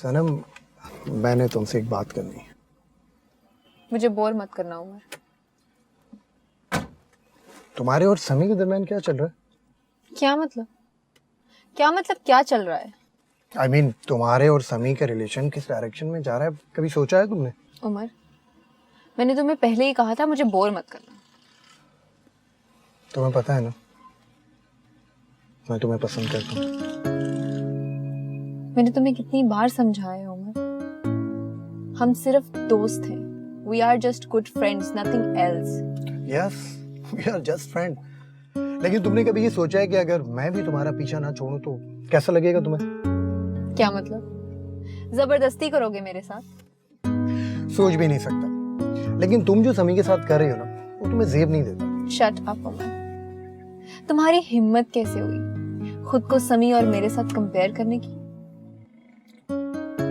सनम, मैंने तुमसे एक बात करनी है। मुझे बोर मत करना उमर। तुम्हारे और समी के दरमियान क्या चल रहा है? क्या मतलब? क्या चल रहा है? I mean, तुम्हारे और समी का रिलेशन किस डायरेक्शन में जा रहा है, कभी सोचा है तुमने? उमर, मैंने तुम्हें पहले ही कहा था मुझे बोर मत करना। तुम्हें पता है ना, मैं तुम्हें पसंद करता हूँ। मैंने तुम्हें कितनी बार समझाया है उमर, हम सिर्फ दोस्त हैं। We are just good friends, nothing else. Yes, we are just friend. लेकिन तुमने कभी ये सोचा है कि अगर मैं भी तुम्हारा पीछा ना छोड़ूं तो कैसा लगेगा तुम्हें? क्या मतलब? जबरदस्ती करोगे मेरे साथ? सोच भी नहीं सकता। लेकिन तुम जो समी के साथ कर रही हो ना, वो तुम्हें जेब नहीं देता। Shut up Umar. तुम्हारी हिम्मत कैसे हुई खुद को समी और मेरे साथ कंपेयर करने की?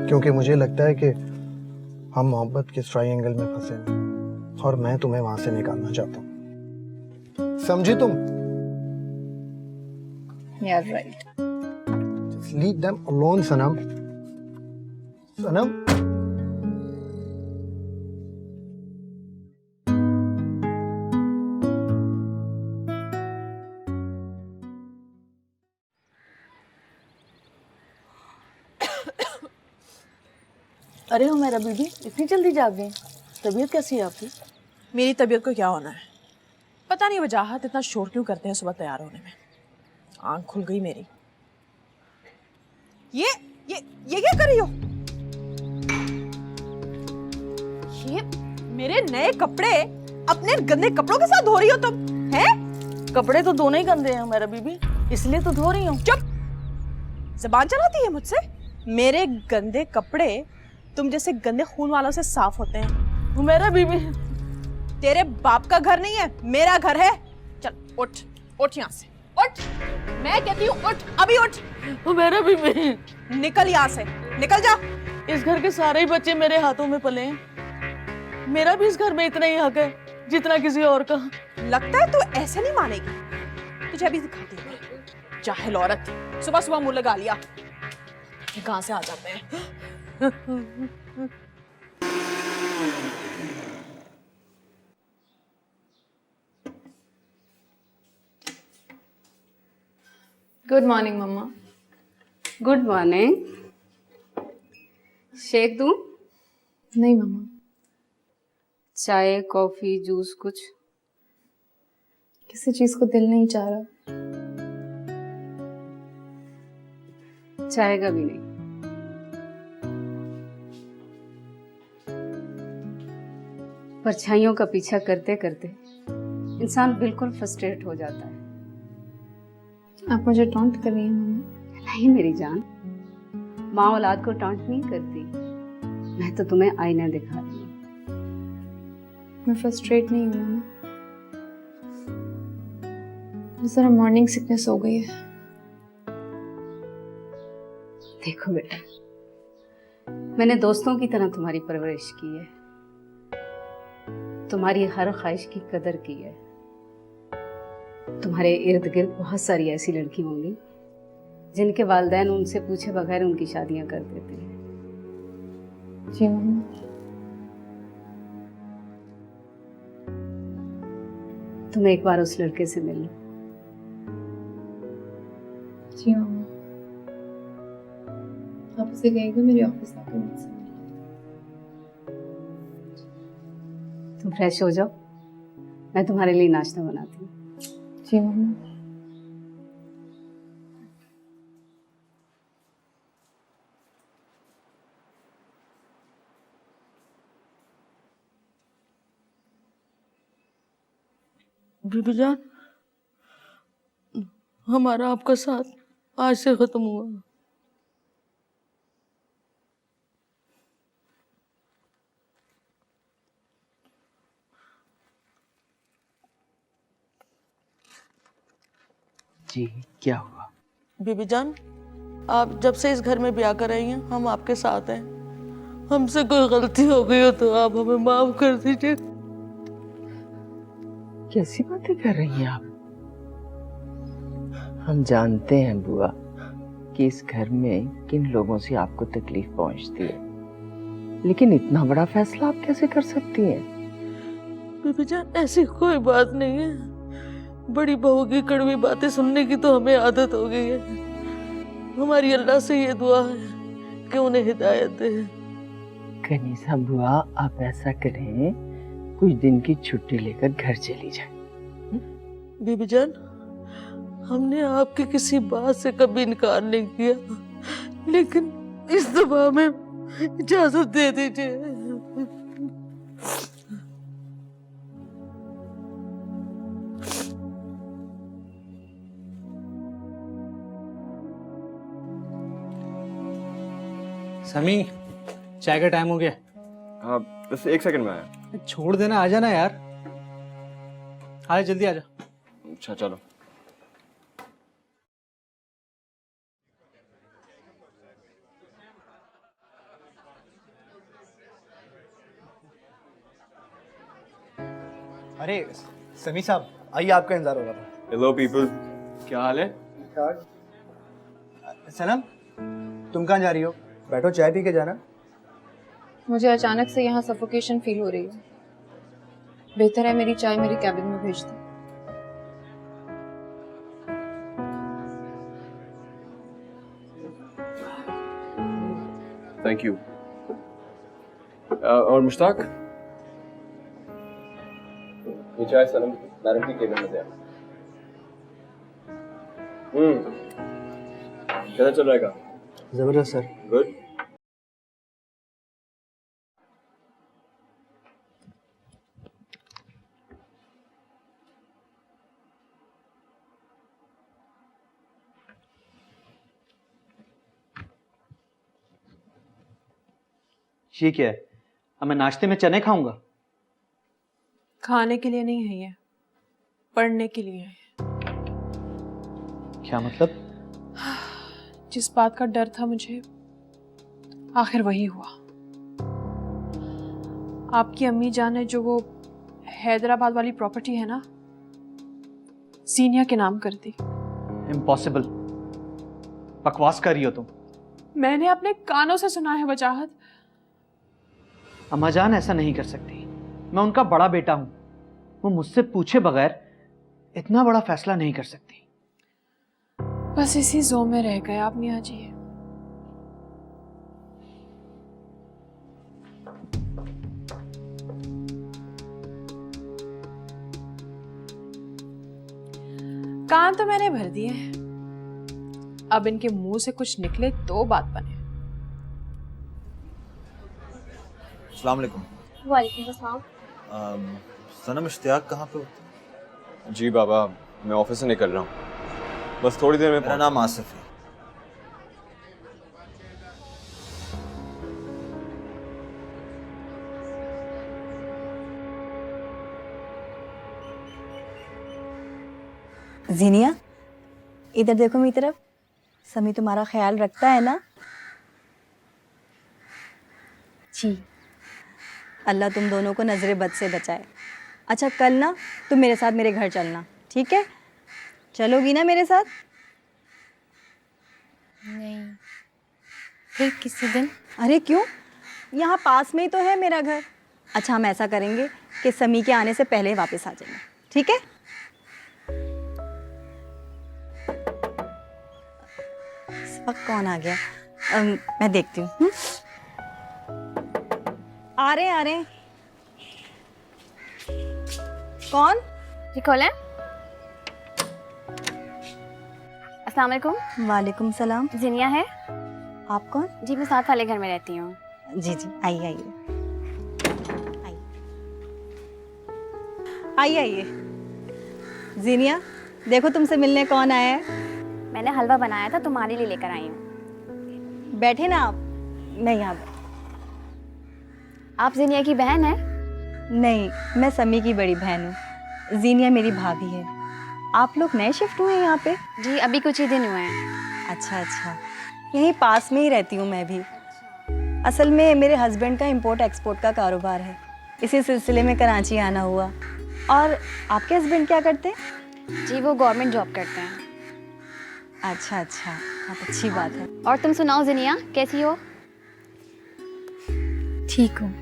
क्योंकि मुझे लगता है कि हम मोहब्बत के ट्रायंगल में फंसे हैं और मैं तुम्हें वहां से निकालना चाहता हूँ। समझी तुम? You're right. Just leave them alone, सनम। सनम। अरे हो मेरा बीबी, इतनी जल्दी जाग गई? तबीयत कैसी है आपकी? मेरी तबीयत को क्या होना है? पता नहीं वजाहत इतना शोर क्यों करते हैं सुबह तैयार होने में। आंख खुल गई मेरी। ये क्या कर रही हो? ये मेरे नए कपड़े अपने गंदे कपड़ों के साथ धो रही हो तुम? हैं? कपड़े तो दोनों ही गंदे हैं मेरा बीबी, इसलिए तो धो रही हूँ। चुप! ज़बान चलाती है मुझसे? मेरे गंदे कपड़े तुम जैसे गंदे खून वालों से साफ होते हैं। मेरा बीबी, तेरे बाप का घर नहीं है, मेरा घर है। चल उठ यहाँ से, उठ। मैं कहती हूँ उठ, अभी उठ। मेरा बीबी, निकल यहाँ से, निकल जा। इस घर के सारे ही बच्चे मेरे हाथों में पले हैं। मेरा भी इस घर में इतना ही हक है जितना किसी और का। लगता है तू ऐसे नहीं मानेगी। तुझे अभी दिखाती हूँ। जाहिल औरत, सुबह सुबह मुंह लगा लिया। कहाँ से आ जाते हैं? Good morning mama. Good morning. Shake दूं? नहीं मम्मा, चाय, कॉफी, जूस कुछ? किसी चीज को दिल नहीं चाह रहा। चाय का भी नहीं। परछाइयों का पीछा करते करते इंसान बिल्कुल फ्रस्ट्रेट हो जाता है। आप मुझे टॉन्ट कर रही हैं मम्मा? नहीं मेरी जान, माँ औलाद को टॉन्ट नहीं करती। मैं तो तुम्हें आईना दिखा रही हूँ। मैं फ्रस्ट्रेट नहीं हूँ मम्मा, मुझे जरा मॉर्निंग सिकनेस हो गई है। देखो बेटा, मैंने दोस्तों की तरह तुम्हारी परवरिश की है, तुम्हारी हर ख्वाहिश की कदर की है। तुम्हारे इर्द गिर्द बहुत सारी ऐसी लड़की होंगी जिनके वालिदैन उनसे पूछे बगैर उनकी शादियां कर देते हैं। जी मम्मा। तुम एक बार उस लड़के से मिल लो। जी मम्मा, आप उसे कहिएगा मेरे ऑफिस आकर मुझसे मिले। तुम फ्रेश हो जाओ, मैं तुम्हारे लिए नाश्ता बनाती हूँ। जी मम्मा। बीबी जान, हमारा आपका साथ आज से खत्म हुआ। जी क्या हुआ? बीबी जान, आप जब से इस घर में ब्याह कर आई हैं, हम आपके साथ हैं। हमसे कोई गलती हो गई हो तो आप हमें माफ कर दीजिए। कैसी बातें कर रही हैं आप? हम जानते हैं बुआ, कि इस घर में किन लोगों से आपको तकलीफ पहुंचती है, लेकिन इतना बड़ा फैसला आप कैसे कर सकती हैं? बीबी जान, ऐसी कोई बात नहीं है। बड़ी बहू की कड़वी बातें सुनने की तो हमें आदत हो गई है। हमारी अल्लाह से ये दुआ है कि उन्हें हिदायत दे। कनीसा बुआ, आप ऐसा करें, कुछ दिन की छुट्टी लेकर घर चली जाए। बीबी जान, हमने आपकी किसी बात से कभी इनकार नहीं किया, लेकिन इस दफा में इजाजत दे दीजिए। समी, चाय का टाइम हो गया। हाँ बस 1 सेकंड में आया। छोड़ देना, आ जाना यार। आ जल्दी आ जा। अच्छा चलो। अरे समी साहब, आइए, आपका इंतजार हो रहा था। हेलो पीपल, क्या हाल है? सनम, तुम कहाँ जा रही हो? बैठो, चाय पी के जाना। मुझे अचानक से यहाँ सफोकेशन फील हो रही है। बेहतर है मेरी चाय मेरी कैबिन में भेज दो। Thank you. और मुश्ताक, ये चाय सनम मैडम की केबिन में दे। कैसा चल रहा है काम? जबरदस्त सर। गुड। ये क्या है? अब मैं नाश्ते में चने खाऊंगा? खाने के लिए नहीं है ये, पढ़ने के लिए है। क्या मतलब? जिस बात का डर था मुझे, आखिर वही हुआ। आपकी अम्मी जान ने जो वो हैदराबाद वाली प्रॉपर्टी है ना, सीनिया के नाम कर दी। इम्पॉसिबल। बकवास कर रही हो तुम। मैंने अपने कानों से सुना है वजाहत। अम्मा जान ऐसा नहीं कर सकती। मैं उनका बड़ा बेटा हूं। वो मुझसे पूछे बगैर इतना बड़ा फैसला नहीं कर सकती। बस इसी जोन में रह गए आप मियाँ जी। कान तो मैंने भर दिए हैं, अब इनके मुंह से कुछ निकले तो बात बने। अस्सलाम वालेकुम। वालेकुम अस्सलाम। सनम, इश्तियाक कहाँ पे होता है? जी बाबा, मैं ऑफिस से निकल रहा हूँ, बस थोड़ी देर में। मेरा नाम आसिफ है। जीनिया, इधर देखो मेरी तरफ। समी तुम्हारा ख्याल रखता है ना? जी। अल्लाह तुम दोनों को नजरे बद से बचाए। अच्छा, कल ना तुम मेरे साथ मेरे घर चलना, ठीक है? चलोगी ना मेरे साथ? नहीं, फिर किसी दिन। अरे क्यों? यहाँ पास में ही तो है मेरा घर। अच्छा, हम ऐसा करेंगे कि समी के आने से पहले वापस आ जाएंगे, ठीक है? इस वक्त कौन आ गया? मैं देखती हूँ। आ रहे कौन? जी खोलें। अस्सलाम वालेकुम। वालेकुम सलाम। जिनिया है। आप कौन? जी मैं साथ वाले घर में रहती हूँ। जी जी, आइए आइए आइए आइए। जीनिया, देखो तुमसे मिलने कौन आया है। मैंने हलवा बनाया था, तुम्हारे लिए लेकर आई हूँ। बैठे ना आप, मैं यहाँ। आप जिनिया की बहन है? नहीं, मैं समी की बड़ी बहन हूँ। जीनिया मेरी भाभी है। आप लोग नए शिफ्ट हुए हैं यहाँ पे? जी अभी कुछ ही दिन हुए हैं। अच्छा अच्छा, यहीं पास में ही रहती हूँ मैं भी। असल में मेरे हस्बैंड का इंपोर्ट एक्सपोर्ट का कारोबार है, इसी सिलसिले में कराची आना हुआ। और आपके हस्बैंड क्या करते हैं? जी वो गवर्नमेंट जॉब करते हैं। अच्छा अच्छा, बहुत अच्छी बात है। और तुम सुनाओ जिनिया, कैसी हो? ठीक हूँ।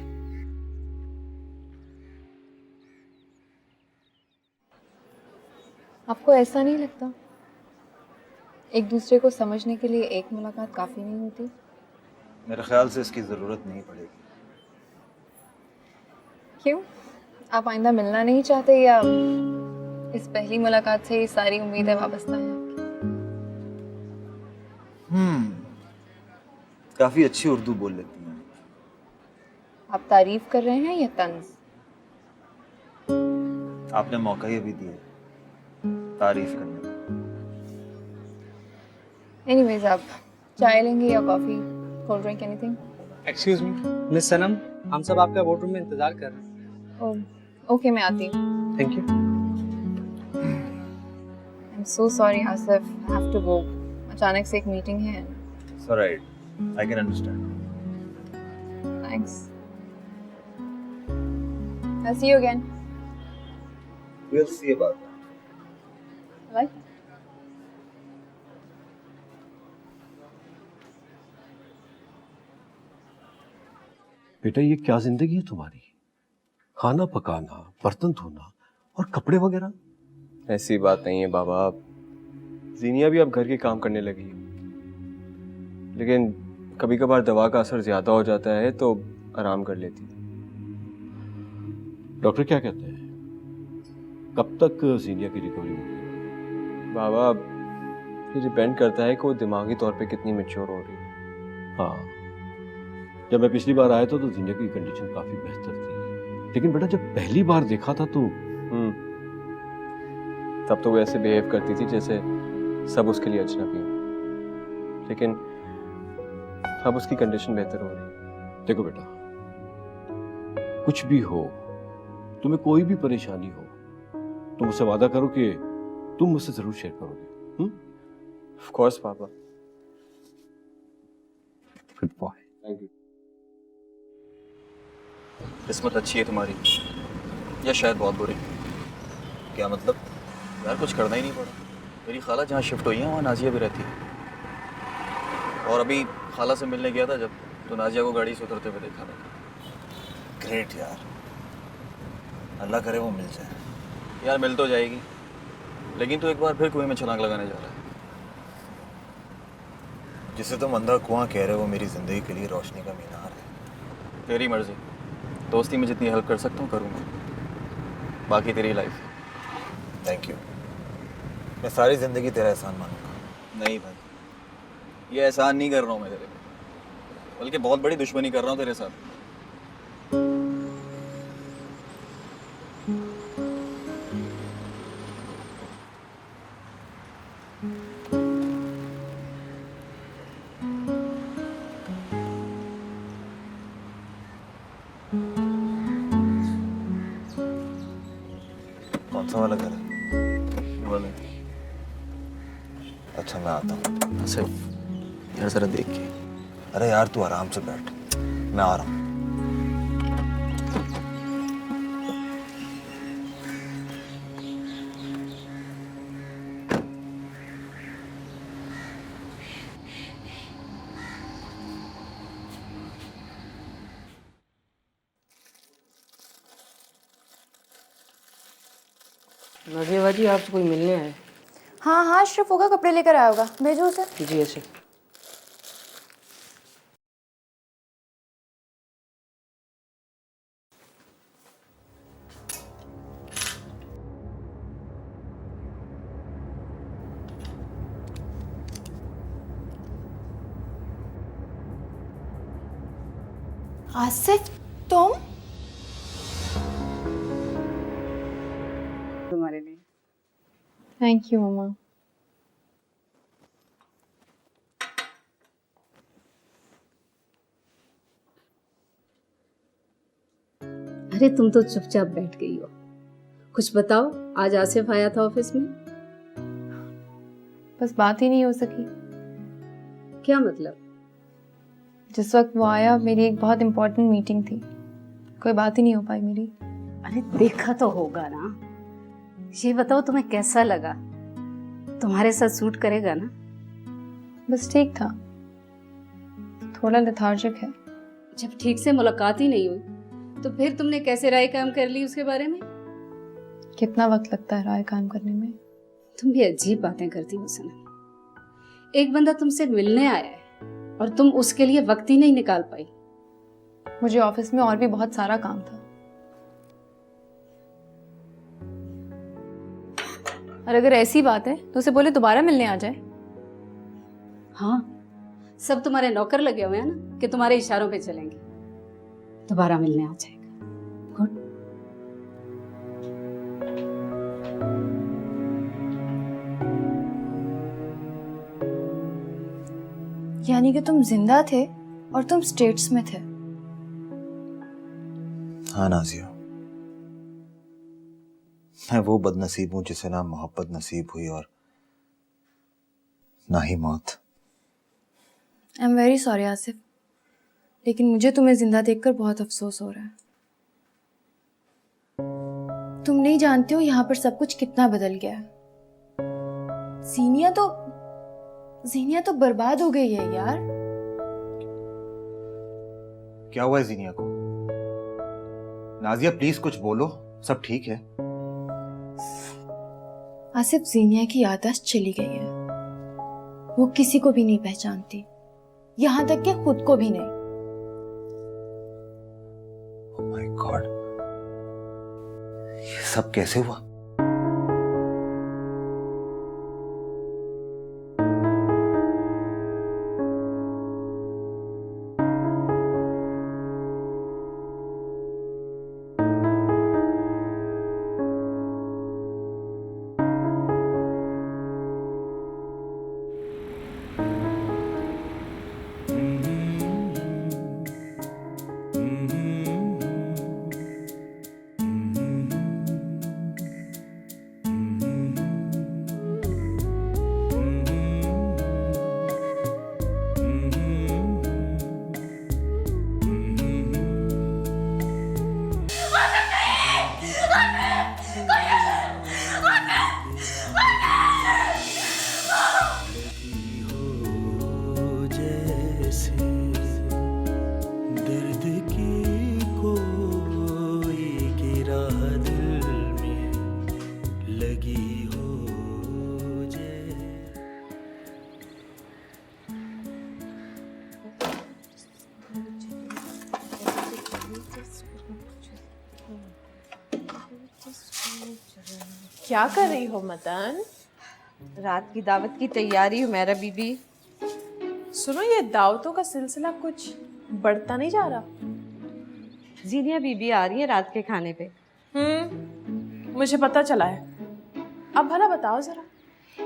आपको ऐसा नहीं लगता एक दूसरे को समझने के लिए एक मुलाकात काफी नहीं होती? मेरे ख्याल से इसकी ज़रूरत नहीं पड़ेगी। क्यों? आप आइंदा मिलना नहीं चाहते या इस पहली मुलाकात से ये सारी उम्मीदें वापस हैं? काफ़ी अच्छी उर्दू बोल लेती हैं। आप तारीफ कर रहे हैं या तंज? आपने मौका ही अभी दिया तारीफ करने का। एनीवेज, आप चाय लेंगे या coffee, cold drink, anything? Excuse me miss Sanam, हम सब आपका बोर्ड रूम में इंतजार कर रहे हैं। ओके, मैं आती हूँ। Thank you. I am so sorry Asif, I have to go. अचानक से एक मीटिंग है। It's alright. I can understand. Thanks. I'll see you again. We'll see about that. Right? बेटा ये क्या जिंदगी है तुम्हारी? खाना पकाना, बर्तन धोना और कपड़े वगैरह। ऐसी बात नहीं है बाबा, जीनिया भी अब घर के काम करने लगी है, लेकिन कभी कभार दवा का असर ज्यादा हो जाता है तो आराम कर लेती है। डॉक्टर क्या कहते हैं? कब तक जीनिया की रिकवरी होगी? बाबा ये डिपेंड करता है कि वो दिमागी तौर पे कितनी मैच्योर हो रही है। हाँ, जब मैं पिछली बार आया था तो जीनिया की कंडीशन काफी बेहतर थी, लेकिन बेटा जब पहली बार देखा था तो तब तो वो ऐसे बिहेव करती थी जैसे सब उसके लिए अजनबी हो, लेकिन अब उसकी कंडीशन बेहतर हो रही है। देखो बेटा, कुछ भी हो, तुम्हें कोई भी परेशानी हो, तुम मुझसे वादा करो कि तुम मुझसे जरूर शेयर करोगे। ऑफ कोर्स पापा। Good boy. Thank you. किस्मत अच्छी है तुम्हारी या शायद बहुत बुरी? क्या मतलब? यार कुछ करना ही नहीं पड़ा। मेरी खाला जहाँ शिफ्ट हुई है वहाँ नाजिया भी रहती है, और अभी खाला से मिलने गया था जब, तो नाजिया को गाड़ी से उतरते हुए देखा था। ग्रेट यार, अल्लाह करे वो मिल जाए। यार मिल तो जाएगी, लेकिन तू एक बार फिर कुएं में छलांग लगाने जा रहा है। जिसे तुम अंधा कुआं कह रहे हो वो मेरी जिंदगी के लिए रोशनी का मीनार है। तेरी मर्जी, दोस्ती में जितनी हेल्प कर सकता हूँ करूँगा, बाकी तेरी लाइफ। थैंक यू, मैं सारी जिंदगी तेरा एहसान मानूंगा। नहीं भाई, ये एहसान नहीं कर रहा हूँ मैं तेरे पे, बल्कि बहुत बड़ी दुश्मनी कर रहा हूँ तेरे साथ। कौन सा वाला घर है? बोले। अच्छा मैं आता हूँ। सिर्फ यार जरा देख के। अरे यार तू आराम से बैठ, मैं आ रहा हूँ। नाजिया बाजी आपसे कोई मिलने आया है। हाँ हाँ, अशरफ होगा, कपड़े लेकर आया होगा, भेजो उसे। जी ऐसे। आसिफ तुम? तुम्हारे लिए। थैंक यू मम्मा। अरे तुम तो चुपचाप बैठ गई हो, कुछ बताओ। आज आसिफ आया था ऑफिस में? बस बात ही नहीं हो सकी। क्या मतलब? जिस वक्त वो आया मेरी एक बहुत इम्पोर्टेंट मीटिंग थी, कोई बात ही नहीं हो पाई मेरी। अरे देखा तो होगा ना। ये बताओ तुम्हें कैसा लगा? तुम्हारे साथ सूट करेगा ना? बस ठीक था, थोड़ा लेथार्जिक है। जब ठीक से मुलाकात ही नहीं हुई तो फिर तुमने कैसे राय कायम कर ली उसके बारे में? कितना वक्त लगता है राय कायम करने में? तुम भी अजीब बातें करती हो सनम। एक बंदा तुमसे मिलने आया है और तुम उसके लिए वक्त ही नहीं निकाल पाई। मुझे ऑफिस में और भी बहुत सारा काम था। और अगर ऐसी बात है तो उसे बोले दोबारा मिलने आ जाए। हाँ, सब तुम्हारे नौकर लगे हुए हैं ना कि तुम्हारे इशारों पे चलेंगे। दोबारा मिलने आ जाएगा। गुड। यानी कि तुम जिंदा थे और तुम स्टेट्स में थे। हाँ नाजिया, मैं वो बदनसीब हूं जिसे ना मोहब्बत नसीब हुई और ना ही मौत। I am very sorry Asif, लेकिन मुझे तुम्हें जिंदा देखकर बहुत अफसोस हो रहा है। तुम नहीं जानते हो यहाँ पर सब कुछ कितना बदल गया है। जीनिया तो बर्बाद हो गई है यार। क्या हुआ है जीनिया को? नाजिया प्लीज कुछ बोलो, सब ठीक है? आसिफ, जीनिया की याददाश्त चली गई है। वो किसी को भी नहीं पहचानती, यहाँ तक कि खुद को भी नहीं। ओह माय गॉड, ये सब कैसे हुआ? क्या कर रही हो मदन? रात की दावत की तैयारी हुमैरा बीबी। सुनो, ये दावतों का सिलसिला कुछ बढ़ता नहीं जा रहा? जीनिया बीबी आ रही है रात के खाने पे। मुझे पता चला है। अब भला बताओ जरा,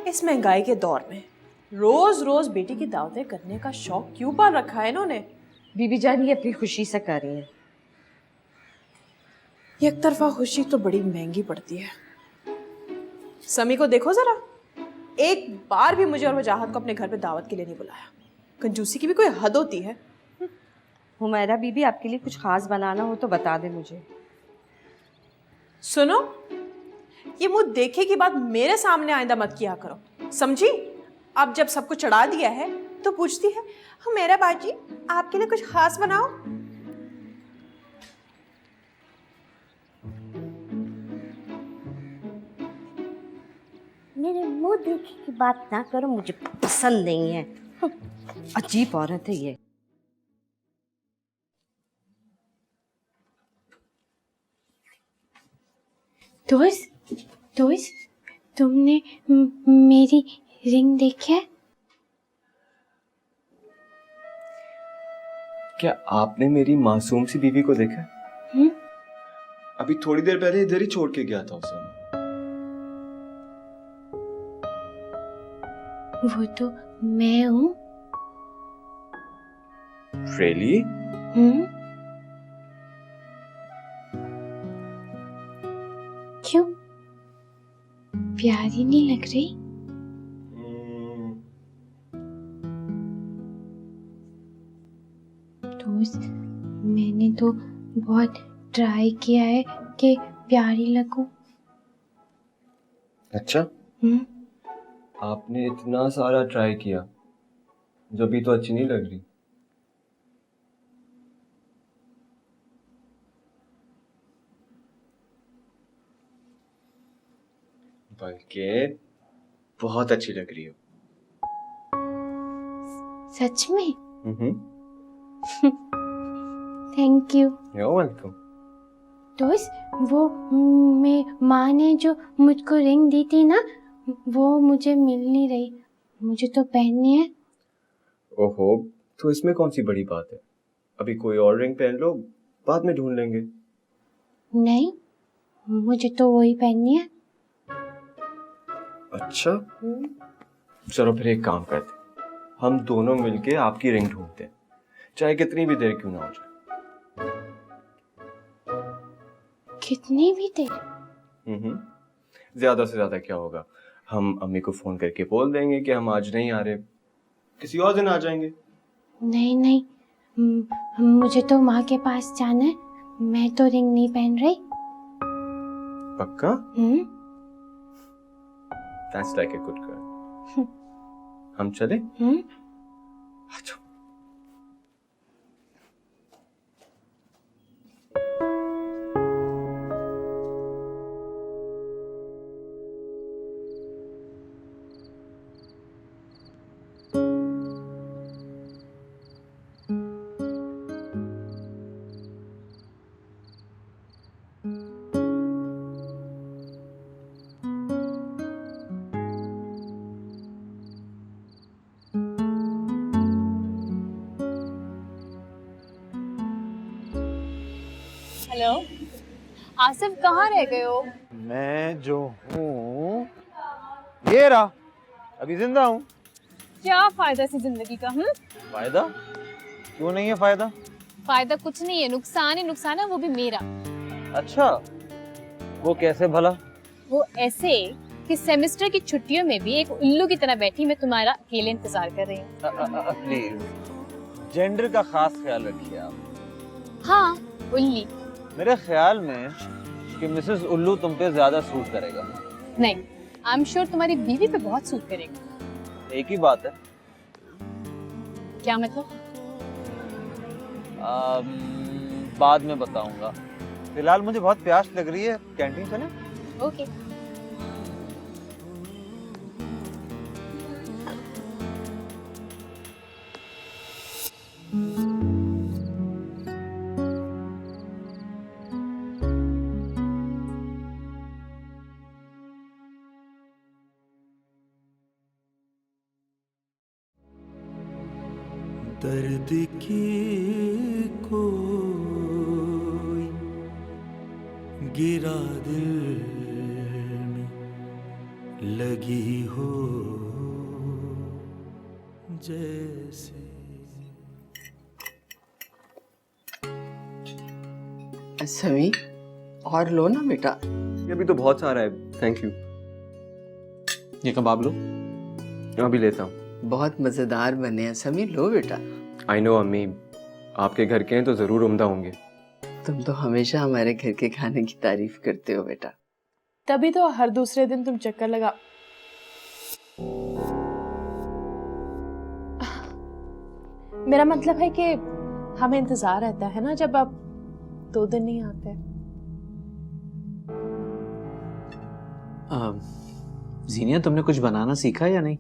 इस महंगाई के दौर में रोज रोज बेटी की दावतें करने का शौक क्यों पाल रखा है इन्होंने? बीबी जान ये अपनी खुशी से कर रही है। एक तरफा खुशी तो बड़ी महंगी पड़ती है। समी को देखो जरा, एक बार भी मुझे और वजाहत को अपने घर पे दावत के लिए नहीं बुलाया। कंजूसी की भी कोई हद होती है। हुमैरा बीबी, आपके लिए कुछ खास बनाना हो तो बता दे मुझे। सुनो, ये मुंह देखे की बात मेरे सामने आइंदा मत किया करो, समझी? अब जब सबको चढ़ा दिया है तो पूछती है हुमैरा बाजी आपके लिए कुछ खास बनाओ। मेरे मुंह देखी की बात ना करो, मुझे पसंद नहीं है। अजीब औरत है ये। दोस्त, तुमने मेरी रिंग देखी है? क्या आपने मेरी मासूम सी बीवी को देखा? अभी थोड़ी देर पहले इधर ही छोड़ के गया था उसे। वो तो मैं हूँ। Really? क्यों, प्यारी नहीं लग रही? दोस्त, मैंने तो बहुत ट्राई किया है कि प्यारी लगूं। अच्छा, आपने इतना सारा ट्राई किया जब भी तो अच्छी नहीं लग रही। बल्कि बहुत अच्छी लग रही हो। सच में? Thank you. You're welcome। दोस्त वो माँ ने जो मुझको रिंग दी थी ना, वो मुझे मिल नहीं रही, मुझे तो पहननी है। ओहो, तो इसमें कौन सी बड़ी बात है, अभी कोई और रिंग पहन लो, बाद में ढूंढ लेंगे। नहीं, मुझे तो वही पहननी है। अच्छा, चलो फिर एक काम करते हैं, हम दोनों मिलके आपकी रिंग ढूंढते हैं, चाहे कितनी भी देर क्यों ना हो जाए। कितनी भी देर? ज्यादा से ज्यादा क्या होगा, हम अम्मी को फोन करके बोल देंगे कि हम आज नहीं आ रहे, किसी और दिन आ जाएंगे। नहीं नहीं, मुझे तो माँ के पास जाना है, मैं तो रिंग नहीं पहन रही। पक्का? That's like a good girl। हम चले? अच्छा। हेलो आसिफ, कहाँ रह गए हो? मैं जो हूँ ये रहा, अभी जिंदा हूँ। क्या फायदा इस जिंदगी का? फायदा क्यों नहीं है? फायदा फायदा कुछ नहीं है, नुकसान ही नुकसान है, वो भी मेरा। अच्छा, वो कैसे भला? वो ऐसे कि सेमेस्टर की छुट्टियों में भी एक उल्लू की तरह बैठी मैं तुम्हारा अकेले इंतजार कर रही हूँ। प्लीज जेंडर का खास ख्याल रखिए आप। हाँ, उल्ली। मेरे ख्याल में कि मिसेस उल्लू तुम पे ज्यादा सूट करेगा। नहीं, आई एम श्योर तुम्हारी बीवी पे बहुत सूट करेगा। एक ही बात है। क्या मतलब? बाद में बताऊंगा, फिलहाल मुझे बहुत प्यास लग रही है, कैंटीन चलें? ओके। दर्द की कोई गिरा दिल में लगी हो जैसे। समी, और लो ना बेटा। ये अभी तो बहुत सारा है, थैंक यू। ये कबाब लो। अभी लेता हूँ। बहुत मजेदार बने हैं समी, लो बेटा। आई नो अम्मी, आपके घर के हैं तो जरूर उम्दा होंगे। तुम तो हमेशा हमारे घर के खाने की तारीफ करते हो बेटा। तभी तो हर दूसरे दिन तुम चक्कर लगा। मेरा मतलब है कि हमें इंतजार रहता है ना जब आप 2 दिन नहीं आते। जीनिया, तुमने कुछ बनाना सीखा या नहीं?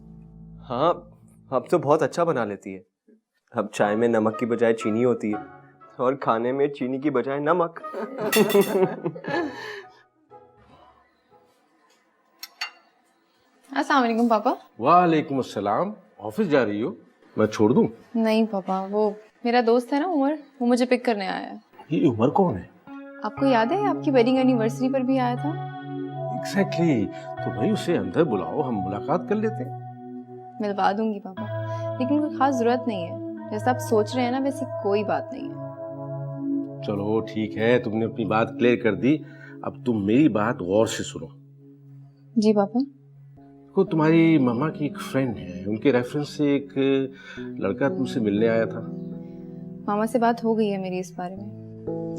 हाँ, अब तो बहुत अच्छा बना लेती है। अब चाय में नमक की बजाय चीनी होती है और खाने में चीनी की बजाय नमक। अस्सलाम वालेकुम पापा। वालेकुम अस्सलाम। ऑफिस जा रही हो? मैं छोड़ दूं? नहीं पापा, वो मेरा दोस्त है ना उमर, वो मुझे पिक करने आया है। ये उमर कौन है? आपको याद है आपकी वेडिंग एनिवर्सरी पर भी आया था? एग्जैक्टली। तो भाई उसे अंदर बुलाओ, हम मुलाकात कर लेते हैं। मिलवा दूंगी पापा, लेकिन कोई खास जरूरत नहीं है। जैसा आप सोच रहे हैं ना, वैसी कोई बात नहीं है। चलो ठीक है, तुमने अपनी बात क्लियर कर दी, अब तुम मेरी बात गौर से सुनो। जी पापा। को तुम्हारी मामा की एक फ्रेंड है, उनके रेफरेंस से एक लड़का तुमसे मिलने आया था। मामा से बात हो गई है मेरी इस बारे में,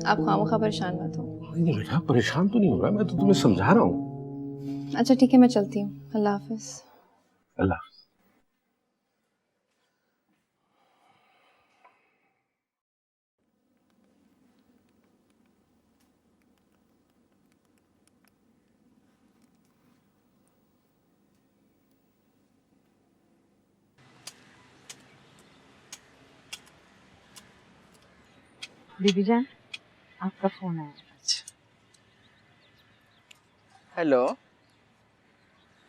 आप खामोखा परेशान मत हो। नहीं बेटा, परेशान तो नहीं हो रहा, मैं तो तुम्हें समझा रहा हूँ। अच्छा ठीक है, मैं चलती हूँ। अल्लाह हाफिज। अल्लाह। बीबी जान, आपका फोन आया। हेलो।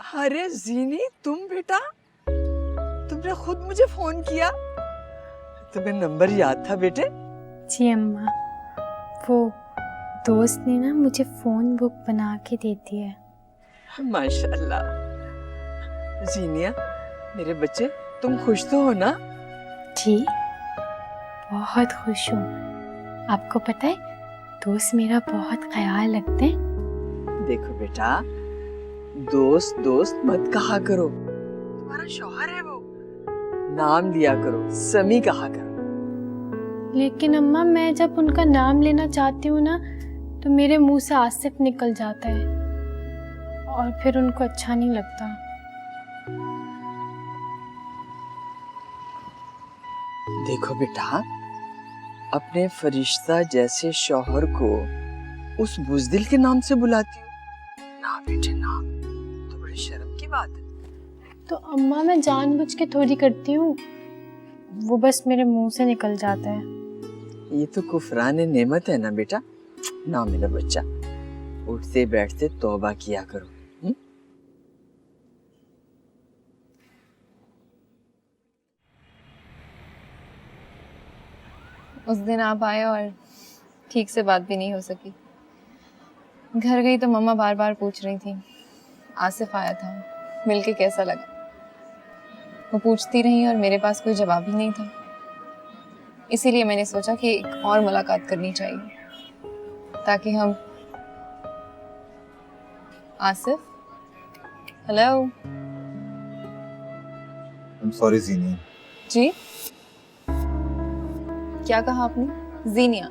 अरे जीनी, तुम बेटा, तुमने खुद मुझे फोन किया? तुम्हें नंबर याद था बेटे? जी अम्मा, वो दोस्त ने ना मुझे फोन बुक बना के दे दी है। माशाल्लाह। जीनिया, मेरे बच्चे, तुम खुश तो हो ना? जी, बहुत खुश हूँ। आपको पता है, दोस्त मेरा बहुत ख्याल रखते हैं। देखो बेटा, दोस्त दोस्त मत कहा करो, तुम्हारा शौहर है वो, नाम लिया करो, समी कहा करो। लेकिन अम्मा, मैं जब उनका नाम लेना चाहती हूँ ना, तो मेरे मुंह से आसिफ निकल जाता है और फिर उनको अच्छा नहीं लगता। देखो बेटा, अपने फरिश्ता जैसे शौहर को उस बुज़दिल के नाम से बुलाती हो? ना बेटे ना, तो बड़ी शर्म की बात है। तो अम्मा, मैं जानबूझ के थोड़ी करती हूँ, वो बस मेरे मुंह से निकल जाता है। ये तो कुफरान नेमत है ना बेटा। ना मेरा बच्चा, उठते बैठते तौबा किया करो। उस दिन आप आए और ठीक से बात भी नहीं हो सकी। घर गई तो मम्मा बार बार पूछ रही थी आसिफ आया था, मिलके कैसा लगा। वो पूछती रही और मेरे पास कोई जवाब ही नहीं था। इसीलिए मैंने सोचा कि एक और मुलाकात करनी चाहिए ताकि हम। आसिफ, हेलो। I'm sorry जीनिया। जी, क्या कहा आपने? जीनिया,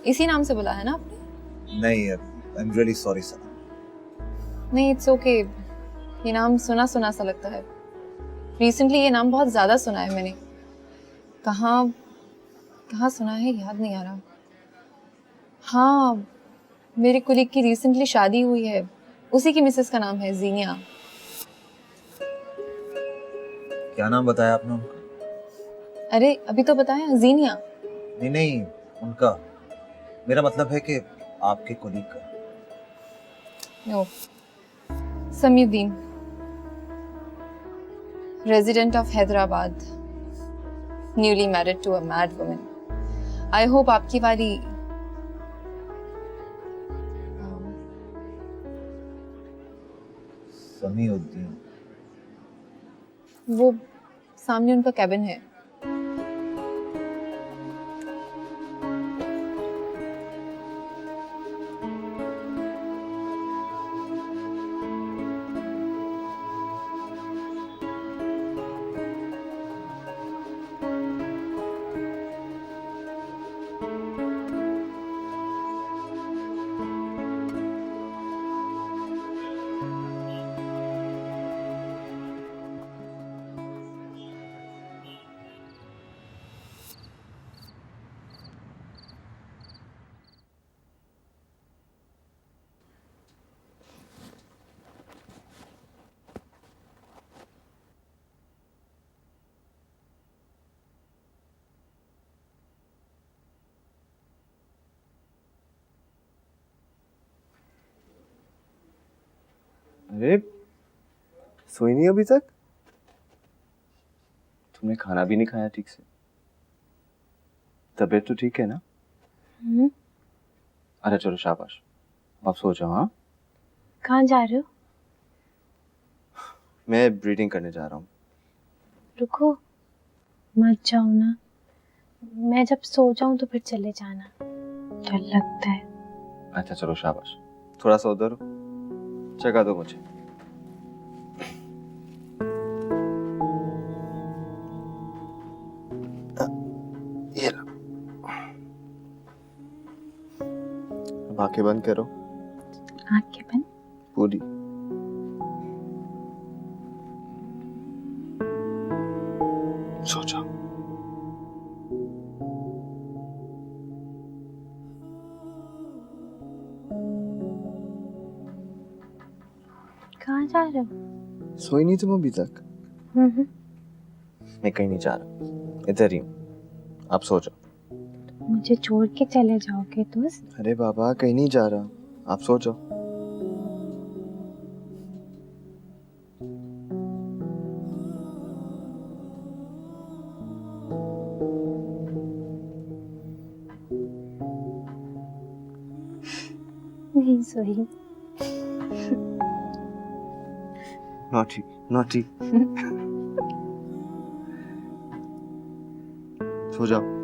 इसी नाम से बुलाया ना आपने? नहीं, I'm really sorry सर। नहीं, इट्स ओके। ये नाम सुना सुना सा लगता है। रिसेंटली ये नाम बहुत ज्यादा सुना है मैंने। कहाँ सुना है याद नहीं आ रहा। हाँ, मेरे कुलीग की रिसेंटली शादी हुई है, उसी की मिसेस का नाम है जीनिया। क्या नाम बताया आपने उनका? अरे अभी तो बताया, जीनिया। नहीं नहीं, उनका, मेरा मतलब है कि आपके कुलीग का। No, Samiuddin, resident of Hyderabad, newly married to a mad woman. I hope आपकी वाली समीउद्दीन, वो सामने उनका कैबिन है। अरे सोई नहीं अभी तक? तुमने खाना भी नहीं खाया ठीक से। तबीयत तो ठीक है ना? अरे चलो शाबाश, आप सो जाओ। हाँ, कहाँ जा रहे हो? मैं ब्रीडिंग करने जा रहा हूँ। रुको, मत जाओ ना। मैं जब सो जाऊं तो फिर चले जाना, डर लगता है। अच्छा चलो शाबाश, थोड़ा सा उधर जगह दो मुझे। ये लो, अब आंखें बंद करो। आंखें बंद? पूरी। सो जाओ। कहाँ जा रहे हो? सोई नहीं तुम अभी तक? मैं कहीं नहीं जा रहा, इधर ही हूँ। आप सो जाओ, मुझे छोड़ के चले जाओगे दोस्त? अरे बाबा कहीं नहीं जा रहा, आप सो जाओ। नहीं सोई। Naughty naughty. सो जाओ।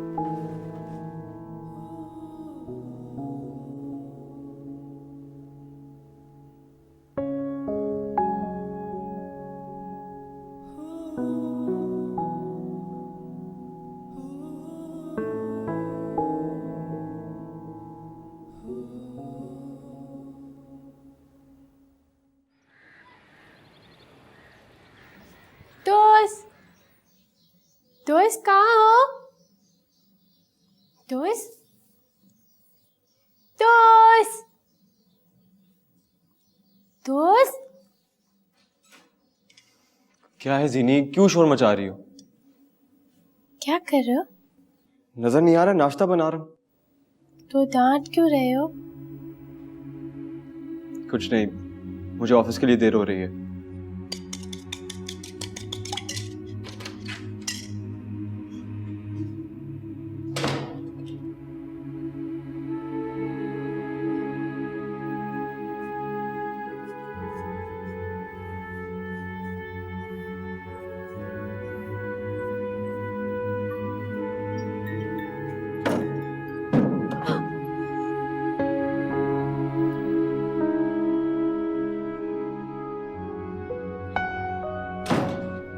दोस्त, दोस्त कहाँ हो? दोस्त, दोस्त, दोस्त। क्या है जीनी, क्यों शोर मचा रही हो? क्या कर रहे हो? नजर नहीं आ रहा, नाश्ता बना रहा हूँ। तो डांट क्यों रहे हो? कुछ नहीं, मुझे ऑफिस के लिए देर हो रही है।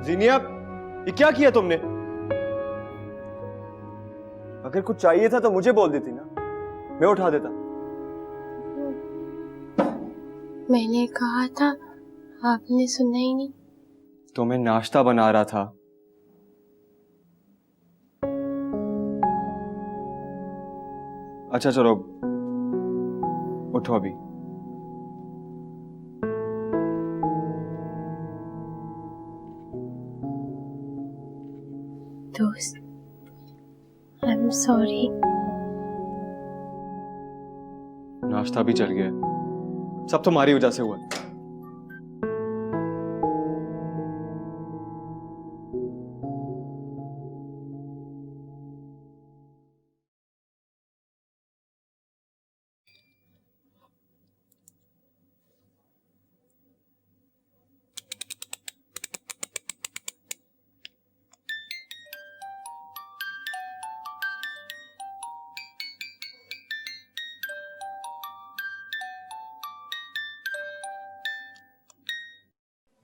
जीनिया, ये क्या किया तुमने? अगर कुछ चाहिए था तो मुझे बोल देती ना, मैं उठा देता। मैंने कहा था, आपने सुना ही नहीं। तो मैं नाश्ता बना रहा था। अच्छा चलो, उठो अभी। दोस्त, आई एम सॉरी। नाश्ता भी चल गया, सब तुम्हारी वजह से हुआ।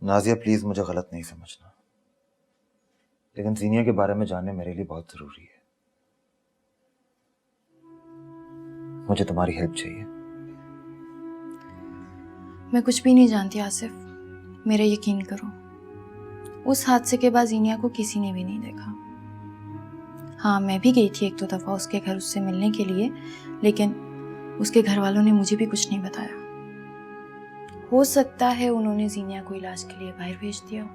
नाजिया प्लीज मुझे गलत नहीं समझना, लेकिन जीनिया के बारे में जानने मेरे लिए बहुत जरूरी है। मुझे तुम्हारी हेल्प चाहिए। मैं कुछ भी नहीं जानती आसिफ, मेरा यकीन करो। उस हादसे के बाद जीनिया को किसी ने भी नहीं देखा। हाँ, मैं भी गई थी एक दो दफ़ा उसके घर उससे मिलने के लिए, लेकिन उसके घर वालों ने मुझे भी कुछ नहीं बताया। हो सकता है उन्होंने जीनिया को इलाज के लिए बाहर भेज दिया हो,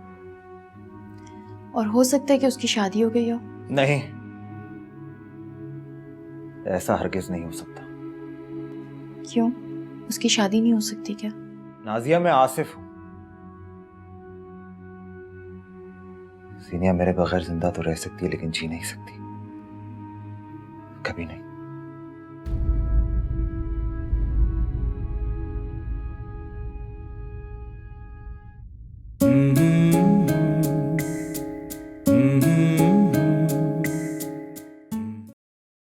और हो सकता है कि उसकी शादी हो गई हो। नहीं, ऐसा हरगिज नहीं हो सकता। क्यों? उसकी शादी नहीं हो सकती क्या? नाजिया, मैं आसिफ हूं। जीनिया मेरे बगैर जिंदा तो रह सकती है, लेकिन जी नहीं सकती।